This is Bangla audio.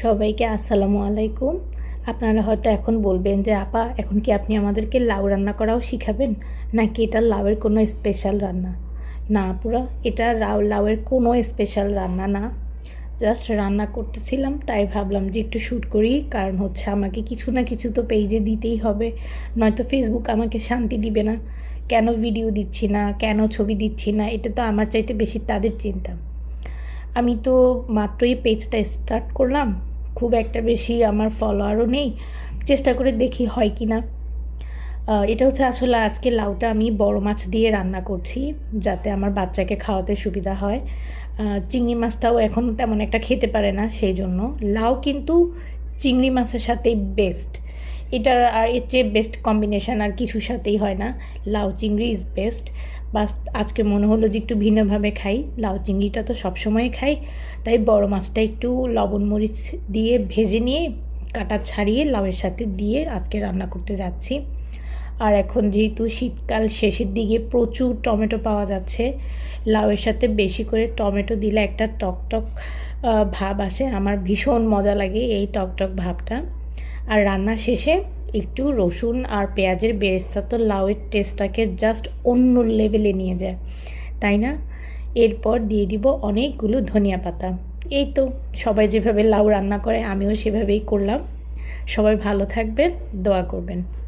সবাইকে আসসালামু আলাইকুম। আপনারা হয়তো এখন বলবেন যে আপা এখন কি আপনি আমাদেরকে লাউ রান্না করাও শিখাবেন, নাকি এটা লাউয়ের কোনো স্পেশাল রান্না? না আপুরা, এটা লাউয়ের কোনো স্পেশাল রান্না না। জাস্ট রান্না করতেছিলাম, তাই ভাবলাম যে একটু শ্যুট করি। কারণ হচ্ছে আমাকে কিছু না কিছু তো পেজে দিতেই হবে, নয়তো ফেসবুক আমাকে শান্তি দিবে না। কেন ভিডিও দিচ্ছি না, কেন ছবি দিচ্ছি না, এটা তো আমার চাইতে বেশি তাদের চিন্তা। আমি তো মাত্রই পেজটা স্টার্ট করলাম, খুব একটা বেশি আমার ফলোয়ারও নেই। চেষ্টা করে দেখি হয় কি না। এটা হচ্ছে আসলে আজকে লাউটা আমি বড় মাছ দিয়ে রান্না করছি, যাতে আমার বাচ্চাকে খাওয়াতে সুবিধা হয়। চিংড়ি মাছটাও এখন তেমন একটা খেতে পারে না, সেই জন্য লাউ কিন্তু চিংড়ি মাছের সাথেই বেস্ট। এটার আর এর চেয়ে বেস্ট কম্বিনেশান আর কিছুর সাথেই হয় না। লাউ চিংড়ি ইজ বেস্ট। বাস আজকে মনে হলো যে একটু ভিন্নভাবে খাই, লাউ চিংড়িটা তো সবসময় খাই, তাই বড় মাছটা একটু লবণ মরিচ দিয়ে ভেজে নিয়ে কাটা ছাড়িয়ে লাউয়ের সাথে দিয়ে আজকে রান্না করতে যাচ্ছি। আর এখন যেহেতু শীতকাল শেষের দিকে প্রচুর টমেটো পাওয়া যাচ্ছে, লাউয়ের সাথে বেশি করে টমেটো দিলে একটা টকটক ভাব আসে, আমার ভীষণ মজা লাগে এই টকটক ভাবটা। আর রান্না শেষে একটু রসুন আর পেঁয়াজের বেরেস্তা তো লাউয়ের টেস্টটাকে জাস্ট অন্য লেভেলে নিয়ে যায়, তাই না? এরপর দিয়ে দিব অনেকগুলো ধনিয়া পাতা। এই তো সবাই যেভাবে লাউ রান্না করে আমিও সেভাবেই করলাম। সবাই ভালো থাকবেন, দোয়া করবেন।